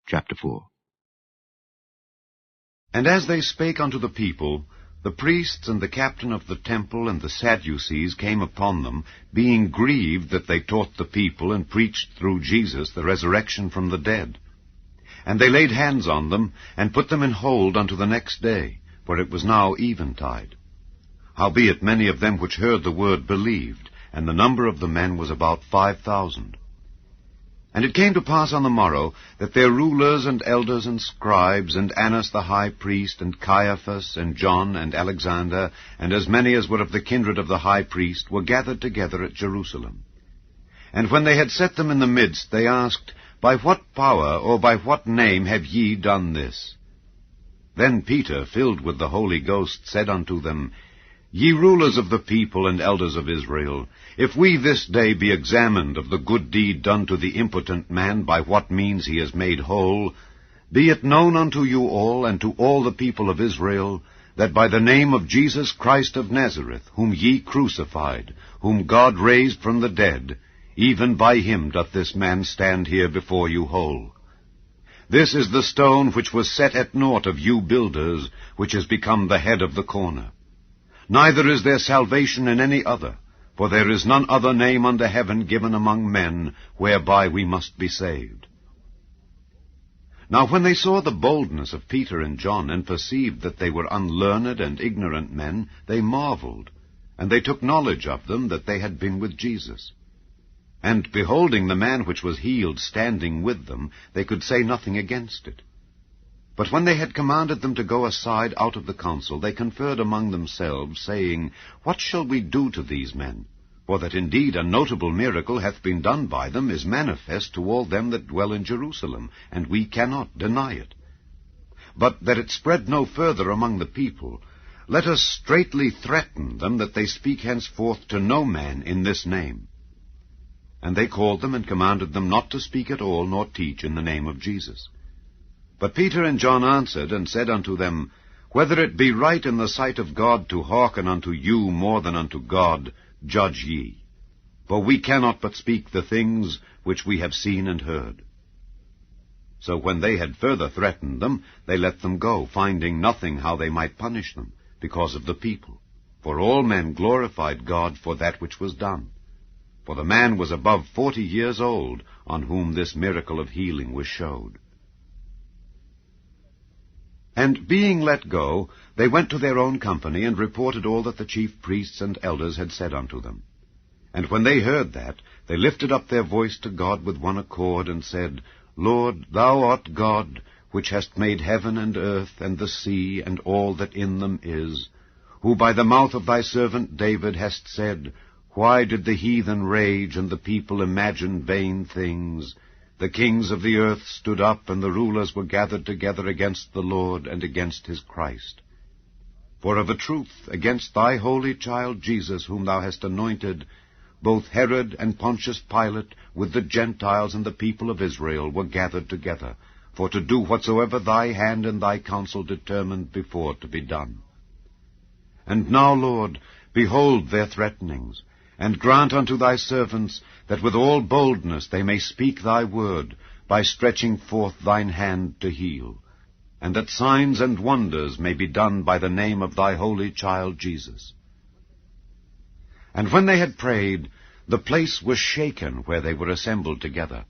Chapter 4. And as they spake unto the people, the priests and the captain of the temple and the Sadducees came upon them, being grieved that they taught the people and preached through Jesus the resurrection from the dead. And they laid hands on them, and put them in hold unto the next day, for it was now eventide. Howbeit many of them which heard the word believed, and the number of the men was about 5,000. And it came to pass on the morrow, that their rulers and elders and scribes, and Annas the high priest, and Caiaphas, and John, and Alexander, and as many as were of the kindred of the high priest, were gathered together at Jerusalem. And when they had set them in the midst, they asked, By what power or by what name have ye done this? Then Peter, filled with the Holy Ghost, said unto them, Ye rulers of the people and elders of Israel, if we this day be examined of the good deed done to the impotent man, by what means he is made whole, be it known unto you all and to all the people of Israel, that by the name of Jesus Christ of Nazareth, whom ye crucified, whom God raised from the dead, even by him doth this man stand here before you whole. This is the stone which was set at naught of you builders, which is become the head of the corner. Neither is there salvation in any other, for there is none other name under heaven given among men, whereby we must be saved. Now when they saw the boldness of Peter and John, and perceived that they were unlearned and ignorant men, they marveled, and they took knowledge of them that they had been with Jesus. And beholding the man which was healed standing with them, they could say nothing against it. But when they had commanded them to go aside out of the council, they conferred among themselves, saying, What shall we do to these men? For that indeed a notable miracle hath been done by them is manifest to all them that dwell in Jerusalem, and we cannot deny it. But that it spread no further among the people, let us straitly threaten them that they speak henceforth to no man in this name. And they called them and commanded them not to speak at all, nor teach in the name of Jesus. But Peter and John answered and said unto them, Whether it be right in the sight of God to hearken unto you more than unto God, judge ye. For we cannot but speak the things which we have seen and heard. So when they had further threatened them, they let them go, finding nothing how they might punish them, because of the people. For all men glorified God for that which was done. For the man was above 40 years old, on whom this miracle of healing was showed. And being let go, they went to their own company, and reported all that the chief priests and elders had said unto them. And when they heard that, they lifted up their voice to God with one accord, and said, Lord, thou art God, which hast made heaven and earth, and the sea, and all that in them is, who by the mouth of thy servant David hast said, Why did the heathen rage, and the people imagine vain things? The kings of the earth stood up, and the rulers were gathered together against the Lord and against his Christ. For of a truth, against thy holy child Jesus, whom thou hast anointed, both Herod and Pontius Pilate, with the Gentiles and the people of Israel, were gathered together, for to do whatsoever thy hand and thy counsel determined before to be done. And now, Lord, behold their threatenings, and grant unto thy servants that with all boldness they may speak thy word, by stretching forth thine hand to heal, and that signs and wonders may be done by the name of thy holy child Jesus. And when they had prayed, the place was shaken where they were assembled together,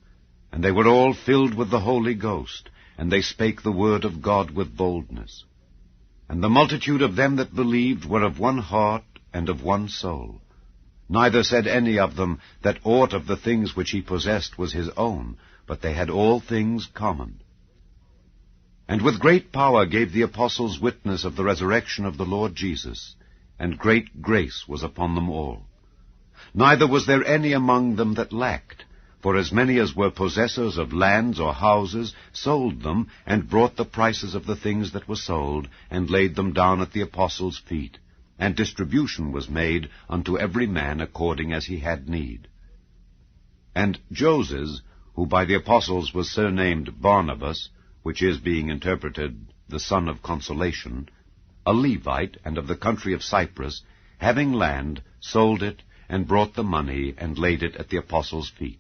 and they were all filled with the Holy Ghost, and they spake the word of God with boldness. And the multitude of them that believed were of one heart and of one soul. Neither said any of them that aught of the things which he possessed was his own, but they had all things common. And with great power gave the apostles witness of the resurrection of the Lord Jesus, and great grace was upon them all. Neither was there any among them that lacked, for as many as were possessors of lands or houses sold them, and brought the prices of the things that were sold, and laid them down at the apostles' feet. And distribution was made unto every man according as he had need. And Joses, who by the apostles was surnamed Barnabas, which is, being interpreted, the son of consolation, a Levite, and of the country of Cyprus, having land, sold it, and brought the money, and laid it at the apostles' feet.